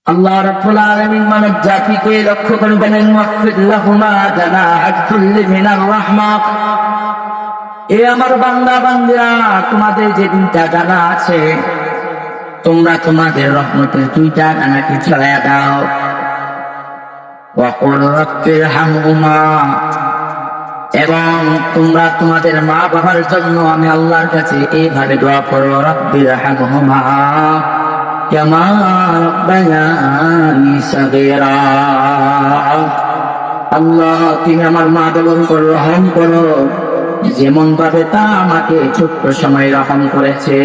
আল্লাহ রাব্বুল আলামিন মানব জাতিকে লক্ষ্য করে বলেন ওয়াফির লাহুমা জানাহাতুল মিনার রাহমাহ। এ আমার বান্দা বান্দিরা, তোমাদের যে দুইটা ডানা আছে, তোমরা তোমাদের রহমতের দুইটা ডানাকে ছড়াইয়া দাও। ওয়া কুল রাব্বিরহামহুমা, এবং তোমরা তোমাদের মা বাবার জন্য আমি আল্লাহর কাছে এইভাবে দোয়া করো, রাব্বিরহামহুমা কামা রাব্বায়ানি সাগীরা। আল্লাহ, তুমি আমার মা বাবার উপর রহম করো যেমন ভাবে তা আমাকে ছোট্ট সময় রহম করেছে।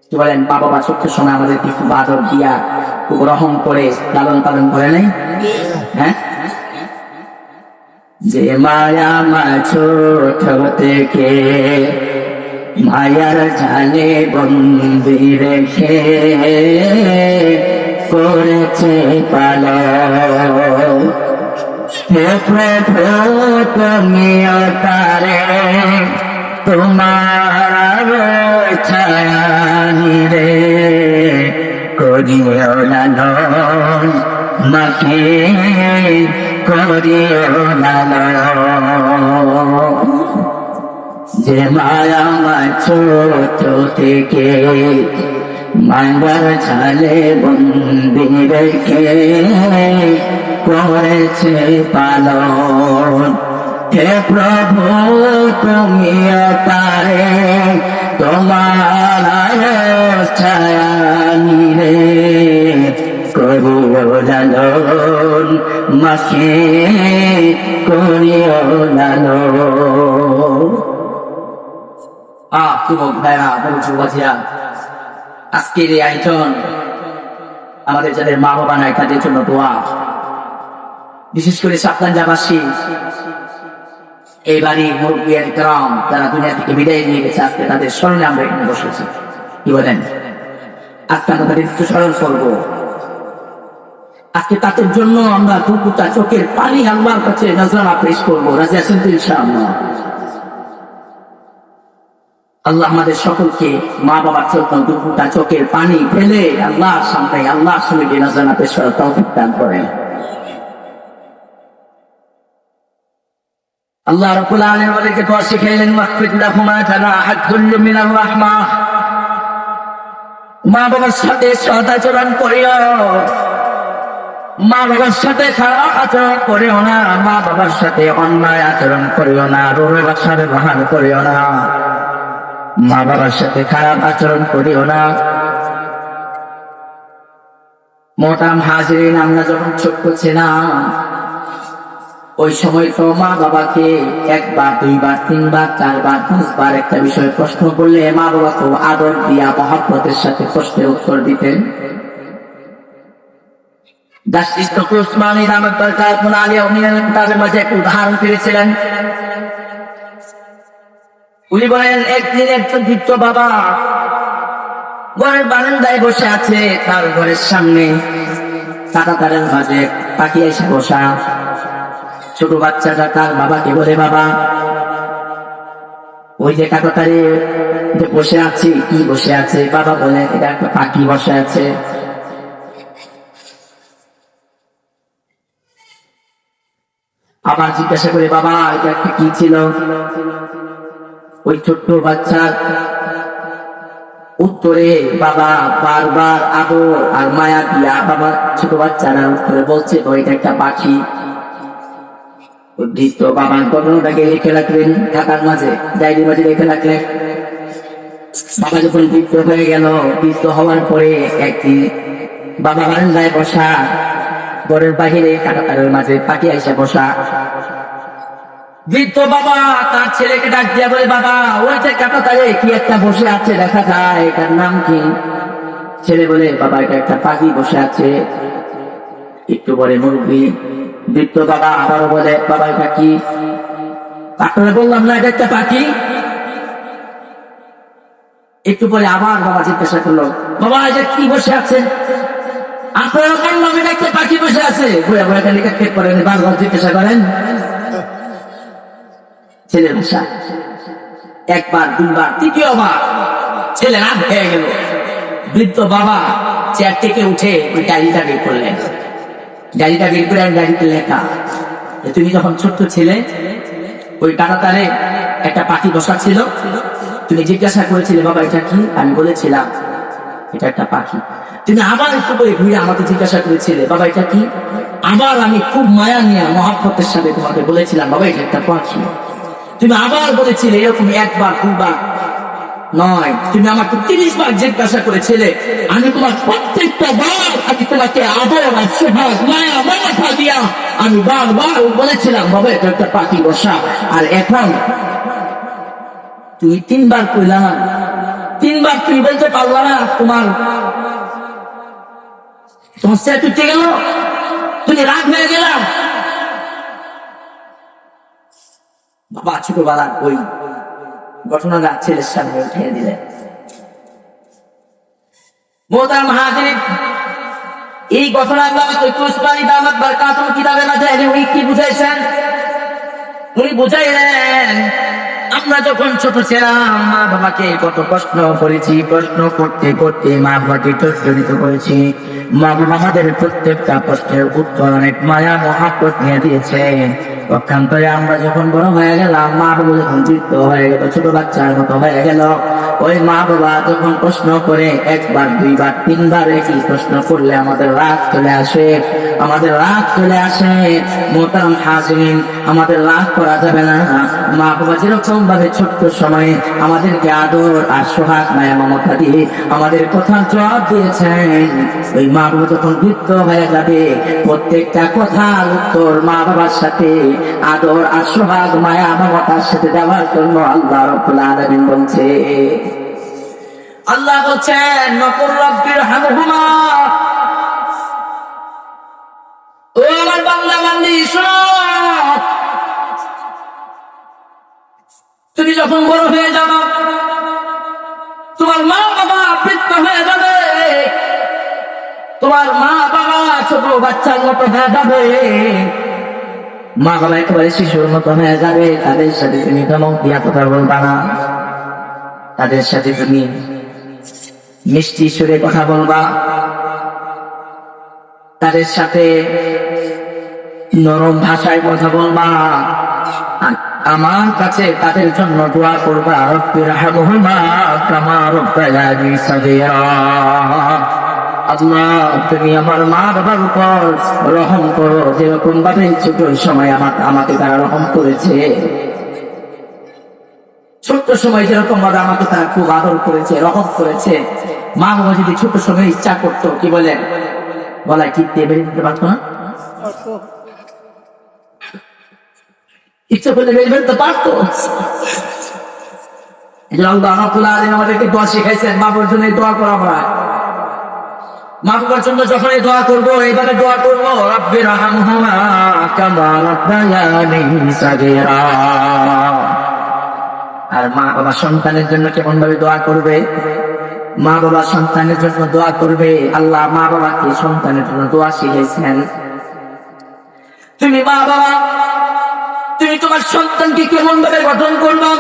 কি বলেন, মা বাবা ছোট্ট সময় আমাদের খুব আদর দিয়া খুব রহম করে লালন পালন করে নাই? হ্যাঁ, যে মায়া মা ছোট থেকে মায়ার জালে বন্দি রেখে করেছে পালন। হে প্রভু, তুমি তারে তোমার ছায়া নিরে করিও লালন, মাকে করিও লালন। যে মায়া মা ছোট থেকে মায়ার ছালে বন্দি রেখে করেছে পালন। হে প্রভু, তুমি তারে তোমার ছায়া নিরে করিও লালন, মাকে করিও লালন। যুবক ভাইরা, যুবতীরা, আজকের এই আয়োজন আমাদের যাদের মা বাবা নাই তাদের জন্য দোয়া। বিশেষ করে সাতলাঞ্জাবাসী, এই বাড়ির মুরব্বিয়ান کرام যারা দুনিয়া থেকে বিদায় নিয়ে গেছে, আজকে তাদের স্মরণে আমরা এখানে বসেছি। কি বলেন, আজকে আমরা তাদের একটু স্মরণ করবো। আজকে তাদের জন্য আমরা দুপুরটা চোখের পানি আল্লাহর কাছে নজরানা পেশ করবো। রাজি আছেন তো ইনশাআল্লাহ? আল্লাহ আমাদের সকলকে মা বাবার জন্য দুপুরটা চোখের পানি ফেলে আল্লাহর সামনে আল্লাহর সঙ্গে নজরানা পেশ করার তৌফিক দান করেন। আল্লাহ রাব্বুল আলামিন আমাদেরকে দোয়া শিখাইলেন, ওয়াফির লাহুমা জানাহাতুল মিনার রাহমাহ। মা বাবার সাথে সদাচরণ করিও, মা বাবার সাথে খারাপ আচরণ করিও না, মা বাবার সাথে অন্যায় আচরণ করিও না, রূঢ় ভাষা ব্যবহার করিও না, মা বাবার সাথে খারাপ আচরণ করিও না। মোহতারাম হাজিরিন, আমরা যখন ছোট্ট ছিলাম ওই সময় তো মা বাবাকে একবার, দুইবার, তিনবার, চারবার, পাঁচবার একটা বিষয়ে প্রশ্ন করলে মা বাবা খুব আদর দিয়া মহব্বতের সাথে প্রশ্নের উত্তর দিতেন। উদাহরণ পেয়েছিলেন। উনি বলেন, একদিন একজন বৃদ্ধ বাবা ঘরের বারান্দায় বসে আছে, তার ঘরের সামনে কাঁটাতারের মাঝে পাখি এসে বসা। ছোট বাচ্চাটা তার বাবাকে বলে, বাবা, ওই যে কাঁটাতারে যে বসে আছে, কি বসে আছে? বাবা বলে, এটা একটা পাখি বসে আছে। আবার জিজ্ঞাসা করে, বাবা, এটা একটা কি ছিল? ওই ছোট্ট বাচ্চার উত্তরে বাবা বারবার আদর আর মায়া দিয়া বাবা ছোট বাচ্চারা উত্তরে বলছে, ওইটা একটা পাখি। উদ্দিষ্ট বাবার ঘটনাটাকে লিখে রাখলেন ঢাকার মাঝে, ডায়েরির মাঝে লিখে রাখলেন। বাবা যখন বৃদ্ধ হয়ে গেল, বৃদ্ধ হওয়ার পরে একদিন বাবা বারান্দায় বসা, ঘরের বাহিরে কাঁটাতারের মাঝে পাখি এসে বসা। বৃদ্ধ বাবা তার ছেলেকে ডাক দিয়া বলে, বাবা, ওই যে কাঁটাতারে কি একটা বসে আছে দেখা যায়, এটার নাম কি? ছেলে বলে, বাবা, এটা একটা পাখি বসে আছে। একটু পরে মুরব্বী বৃদ্ধ বাবা আবারও বলে, বাবা, এটা কি? আপনারা বললাম না এটা একটা পাখি? একটু পরে আবার বাবা জিজ্ঞাসা করলো, বাবা, এটা কি বসে আছে? আপনারা বললাম এটা একটা পাখি বসে আছে। বইয়া বইয়া লিখে চেক করেন, বারবার জিজ্ঞাসা করেন। ছেলের ভাষা একবার, দুইবার, তৃতীয়বার ছেলে রাগ হয়ে গেল। বৃদ্ধ বাবা চেয়ার থেকে উঠে ওই ডায়েরিটা বের করলেন। ডায়েরিটা বের করে ডায়েরিতে লেখা যে তুমি যখন ছোট্ট ছিলে ওই কাঁটাতারে একটা পাখি বসা ছিল, তুমি জিজ্ঞাসা করেছিলে বাবা এটা কি, আমি বলেছিলাম এটা একটা পাখি। তুমি আবার একটু করে ঘুরে আমাকে জিজ্ঞাসা করেছিলে বাবা এটা কি, আবার আমি খুব মায়া নিয়ে মহাব্বতের সাথে তোমাকে বলেছিলাম বাবা এটা একটা পাখি। তুমি আবার বলেছিলে, এরকম একবার দুবার নয়, তুমি আমাকে 30 বার জিজ্ঞাসা করেছিলে, আমি তোমার প্রত্যেকটা বার আমি তোমাকে আদর আর সোহাগ মায়া মমতা দিয়া আমি বারবার বলেছিলাম বাবা এটা একটা পাখি বসা। আর এখন তুমি 3 বার কইলা না, 3 বার তুমি বলতে পারলা না, তোমার চেয়ে উঠে গেল, তুমি রাগ হয়ে গেলা। বাবা ছোটবেলা ওই ঘটনাটা ছেলের সামনে উঠিয়ে দিলেন। মোহতারাম হাজিরিন, এই ঘটনা আল্লাহ তুসবানি দামাত বারকাতুহু কিতাবে মাঝে উনি কি বুঝাইছেন? উনি বুঝাইলেন আমরা যখন ছোট ছিলাম মা বাবাকে কত প্রশ্ন করেছি, প্রশ্ন করতে করতে মা বাবাকে জর্জরিত করেছি। মা বাবা আমাদের প্রত্যেকটা প্রশ্নের উত্তর অনেক মায়া মহাব্বত নিয়ে দিয়েছে। পক্ষান্তরে আমরা যখন বড় হয়ে গেলাম, মা বাবা যখন বৃদ্ধ হয়ে গেল, ছোট বাচ্চার মতো হয়ে গেল, ওই মা বাবা যখন প্রশ্ন করে 1 বার 2 বার 3 বার একই প্রশ্ন করলে আমাদের রাগ চলে আসে, আমাদের রাগ চলে আসে। মোহতারাম হাজিরিন, আমাদের রাগ করা যাবে না। মা বাবা যেরকম ভাবে ছোট্ট সময়ে আমাদেরকে আদর আর সোহাগ মায়া মমতা দিয়ে আমাদের কথা জবাব দিয়েছেন, ওই মা বাবা যখন বৃদ্ধ হয়ে যাবে প্রত্যেকটা কথার উত্তর মা বাবার সাথে আদর আর সোহাগ মায়া মমতার সাথে দেওয়ার জন্য আল্লাহ রাব্বুল আলামিন বলছে, আল্লাহ বলছেন নকুর রাব্বির হামহুমা, ও আমার বান্দা বান্দি শোনো, তুমি যখন বড় হয়ে যাবে তোমার মা বাবা বৃদ্ধ হয়ে যাবে, তোমার মা বাবা ছোট বাচ্চার মতো হয়ে যাবে, মা বাবা একেবারে শিশুর মতো হয়ে যাবে। তাদের সাথে তুমি ধমক দিয়া কথা বলবা না, তাদের সাথে তুমি মিষ্টি সুরে কথা বলবা, তাদের সাথে নরম ভাষায় কথা বলবা, আমার কাছে তাদের জন্য দোয়া করবা, রব্বির হামহুমা কামা রাব্বায়ানি সাগীরা। আল্লাহ তুমি আমার মা বাবার উপর রহম করো যেরকম ভাবে ছোট সময় আমাকে তারা রহম করেছে, ছোট্ট সময় যেরকম ভাবে আমাকে তারা খুব আদর করেছে, রহম করেছে। মা বাবা যদি ছোট সময় ইচ্ছা করতো, কি বলেন, গলায় টিপ দিয়ে বেরিয়ে দিতে পারতো না? ইচ্ছা করলে বেরিয়ে বেরোতে পারতো। আল্লাহ রাব্বুল আলামিন আমাদেরকে দোয়া শিখাইছেন, মা বাবার জন্য দোয়া করা হয়। মা বাবার জন্য যখন এই দোয়া করবো, এইভাবে দোয়া করবো, রব্বির হামহুমা কামা রাব্বায়ানি সাগীরা। আর মা বাবা সন্তানের জন্য কেমন ভাবে দোয়া করবে? মা বাবা সন্তানের জন্য দোয়া করবে। আল্লাহ মা বাবাকে সন্তানের জন্য দোয়া শিখিয়েছেন। তুমি মা বাবা, তুমি তোমার সন্তানকে কেমন ভাবে গঠন করবা,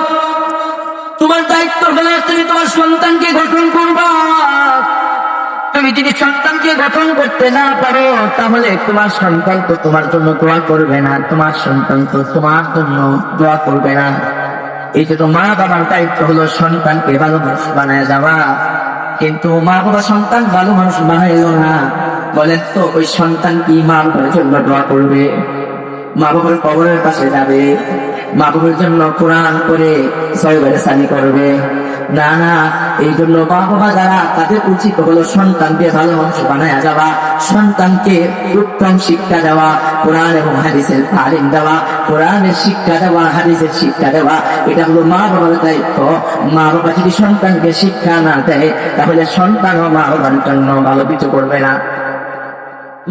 তোমার দায়িত্ব হলে তুমি তোমার সন্তানকে গঠন করবা। তুমি যদি সন্তানকে গঠন করতে না পারো, তাহলে তোমার সন্তান তো তোমার জন্য দোয়া করবে না, তোমার সন্তান তো তোমার জন্য দোয়া করবে না। এই যে তো মা বাবার দায়িত্ব হলো সন্তানকে ভালো মানুষ বানায় যাওয়া, কিন্তু মা বাবা সন্তান ভালো মানুষ বানাইলো না, বলেন তো ওই সন্তান কি মা বাবার জন্য দোয়া করবে? মা বাবার কবরের পাশে যাবে, মা বাবার জন্য কোরআন করে সয়বারে সানি করবে? না না। এই জন্য মা বাবা যারা, তাদের উচিত হলো সন্তানকে ভালো মানুষ বানায় যাওয়া, সন্তানকে উত্তম শিক্ষা দেওয়া, কোরআন এবং হাদিসের তালিম দেওয়া, কোরআনের শিক্ষা দেওয়া, হাদিসের শিক্ষা দেওয়া, এটা হলো মা বাবার দায়িত্ব। মা বাবা যদি সন্তানকে শিক্ষা না দেয়, তাহলে সন্তান ও মা বাবার জন্য ভালো কিছু করবে না।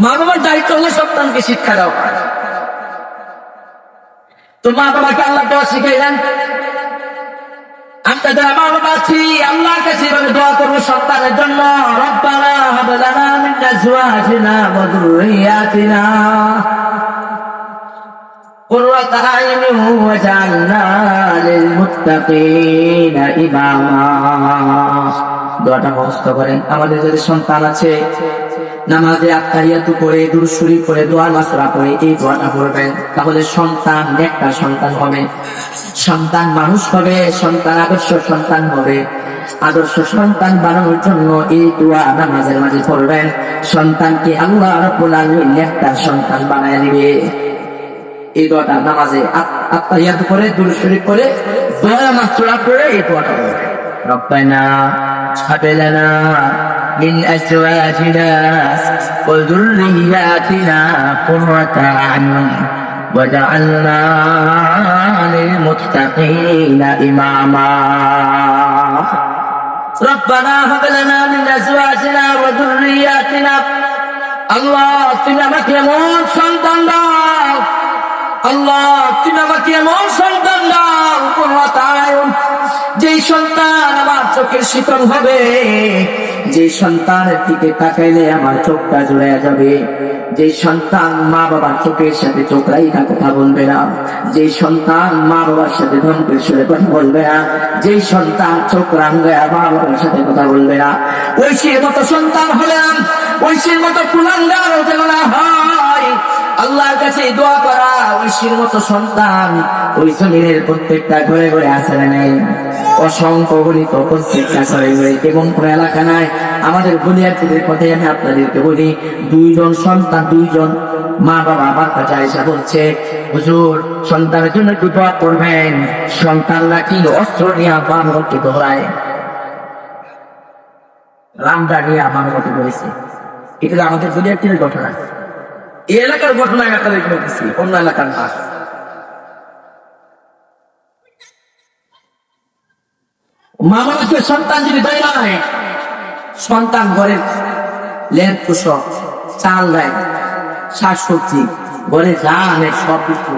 মা বাবার দায়িত্ব হলো সন্তানকে শিক্ষা দেওয়া। তো মা বাবাকে আল্লাহ দোয়া শিখাইলেন। আমরা যারা মা বাবা আছি, আল্লাহর কাছে এভাবে দোয়া করবো সন্তানের জন্য, রব্বানা হাব লানা মিন আজওয়াজিনা ওয়া যুররিয়াতিনা কুররাতা আয়ুনিন ওয়াজআলনা লিল মুত্তাকিনা ইমামা। দোয়াটা মুখস্থ করেন। আমাদের যদি সন্তান আছে, নামাজে আত্তাহিয়াতু পড়ে, দুরূদ শরীফ পড়ে, দোয়া মাসরা পড়ে এই দোয়াটা পড়বেন, তাহলে সন্তান নেককার সন্তান হবে, সন্তান মানুষ হবে, সন্তান আদর্শ সন্তান হবে। আদর্শ সন্তান বানানোর জন্য এই দোয়া নামাজের মাঝে পড়বেন, সন্তানকে আল্লাহ রাব্বুল আলামিন নেককার সন্তান বানায় দিবে। এই দোয়াটা নামাজে আত্তাহিয়াতু পড়ে, দুরূদ শরীফ পড়ে, দোয়া মাসরা পড়ে এই দোয়াটা পড়বেন। রব্বানা হাব লানা মিন আজওয়াজিনা ওয়া যুররিয়াতিনা কুররাতা আ'য়ুন ওয়াজআলনা লিল মুত্তাকিনা ইমামা। রব্বানা হাব লানা মিন আজওয়াজিনা ওয়া যুররিয়াতিনা, আল্লাহ তুমি আমাকে এমন সন্তান দাও, আল্লাহ তুমি আমাকে এমন সন্তান দাও, কুররাতা আ'য়ুন, যেই সন্তান আমার চোখের শীতল হবে, যে সন্তানের দিকে তাকাইলে আমার চোখটা জুড়ে যাবে, যে সন্তান মা বাবার চোখের সাথে চোখ রাইখা কথা বলবে না, যে সন্তান মা বাবার সাথে ধমকের সুরে কথা বলবে না, যে সন্তান চোখ রাঙ্গায় মা বাবার সাথে কথা বলবে না, ঐশীর মতো সন্তান হলাম, ঐশীর মতো কুলাঙ্গার যেন না হয়। আল্লাহর কাছে দোয়া করা, ঐশীর মতো সন্তান ওই জমিনের প্রত্যেকটা ঘরে ঘরে আছে না নেই? অসংখ্য গণিত প্রত্যেকটা ঘরে ঘরে, এবং কোন এলাকা নাই। আমাদের বুনিয়াদের পথে আমি আপনাদেরকে বলি, দুইজন সন্তান, দুইজন মা বাবা আমার কাছে আয়েশা বলছে, হুজুর সন্তানের জন্য একটু দোয়া করবেন। সন্তানরা কি অস্ত্র নিয়ে আমার মধ্যে দৌড়ায়, রামদা নিয়ে আমার মধ্যে বলেছে। এটা আমাদের বুনিয়াদের ঘটনা, এই এলাকার ঘটনা আপনাদেরকে বলতেছি, অন্য এলাকার না। মা বাবাকে সন্তান যদি দৌড়ায়, সন্তান ঘরের লেপ পোষক, চাল দেয়, শাকসবজি ঘরে যা আনে সব কিছু,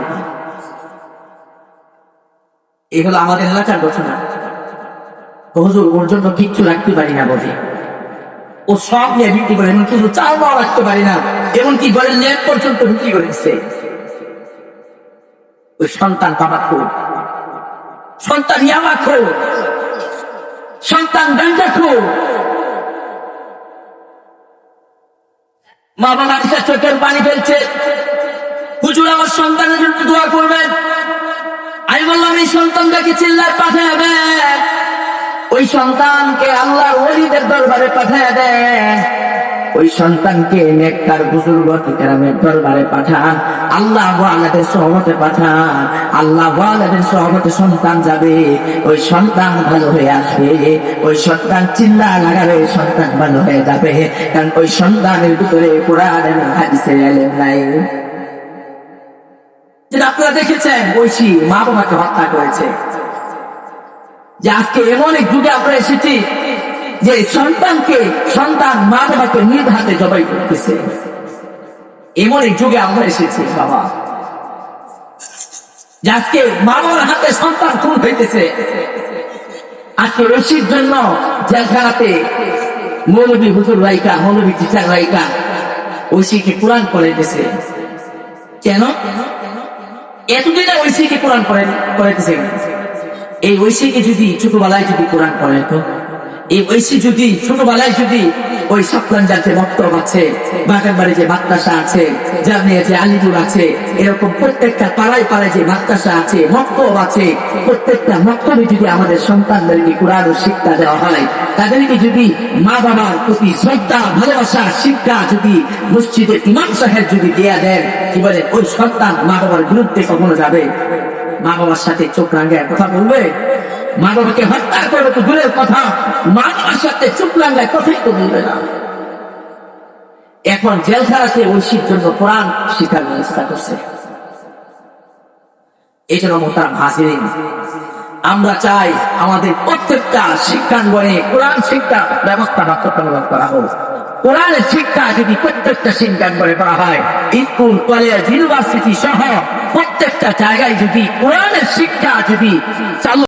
এগুলো আমাদের এলাকার ঘটনা। হুজুর ওর জন্য কিচ্ছু রাখতে পারি না বলে, ও সব নিয়ে বিক্রি করে, এমনকি চাল পাওয়া রাখতে পারি না, এমনকি ঘরের লেপ পর্যন্ত বিক্রি করে দিচ্ছে। ওই সন্তান বাবা খো, সন্তান ইয়াবা খো, সন্তান গাঞ্জা খো। মা বাবা নিজের চোখের পানি ফেলছে, হুজুর আমার সন্তানের জন্য দোয়া করবেন। আমি বললাম এই সন্তানটাকে চিল্লায় পাঠায় দেন, ওই সন্তানকে আল্লাহর ওলিদের দরবারে পাঠায় দেন, ওই সন্তানকে নেককার বুজুর্গ কিরামের দরবারে পাঠান, আল্লাহ ওয়ালাদের সহবতে পাঠান। আল্লাহ ওয়ালাদের সহবতে সন্তান যাবে, ওই সন্তান ভালো হয়ে আসবে, ওই সন্তান চিল্লা লাগাবে, সন্তান ভালো হয়ে যাবে, কারণ ওই সন্তানের ভিতরে কোরআন এবং হাদিসের ইলম নাই। যেটা আপনারা দেখেছেন, ঐশী মা বাবাকে হত্যা করেছে। যে আজকে এমন এক যুগে আমরা এসেছি যে সন্তান মা বাবাকে নিজ হাতে জবাই করতেছে, এমন এক যুগে আমরা এসেছি বাবা, যে আজকে মা বাবার হাতে সন্তান খুন হইতেছে। আজকে ঐশীর জন্য জেলখানাতে মৌলবী হুজুর রাইকা, মৌলবী টিচার রাইকা ঐশীকে কোরআন পড়াইতেছে। কেন এতদিনে ঐশীকে কোরআন পড়াইতেছে? এই ঐশীকে যদি ছোটবেলায় যদি কোরআন পড়ে, তো এই ঐশী যদি ছোটবেলায় যদি ওই সপ্তাহ যাতে মক্তব আছে, বাগান বাড়ি যে মাদ্রাসা আছে, জামিয়া যে আলিপুর আছে, এরকম প্রত্যেকটা পাড়ায় পাড়ায় যে মাদ্রাসা আছে, মক্তব আছে, প্রত্যেকটা মক্তবে যদি আমাদের সন্তানদেরকে কোরআন ও শিক্ষা দেওয়া হয়, তাদেরকে যদি মা বাবার প্রতি শ্রদ্ধা, ভালোবাসা, শিক্ষা যদি মসজিদের ইমাম সাহেব যদি দেয়া দেন, কি বলে ওই সন্তান মা বাবার বিরুদ্ধে কখনো যাবে? মা বাবার সাথে চোখ রাঙায় কথা বলবে? মা বাবাকে হত্যা করে তো দূরের কথা, মা বাবার সাথে চোখ রাঙায় কথাই তো বলবে না। এখন জেলখানাতে ঐশীর জন্য কোরআন শিক্ষার ব্যবস্থা করছে। এই জন্য মোহতারাম হাজিরিন, আমরা চাই আমাদের প্রত্যেকটা শিক্ষাঙ্গনে কোরআন শিক্ষা ব্যবস্থা বাধ্যতামূলক করা হোক। কোরআনের শিক্ষা যদি প্রত্যেকটা শিক্ষাঙ্গনে করা হয়, স্কুল, কলেজ, ইউনিভার্সিটি সহ প্রত্যেকটা জায়গায় যদি কোরআনের শিক্ষা যদি চালু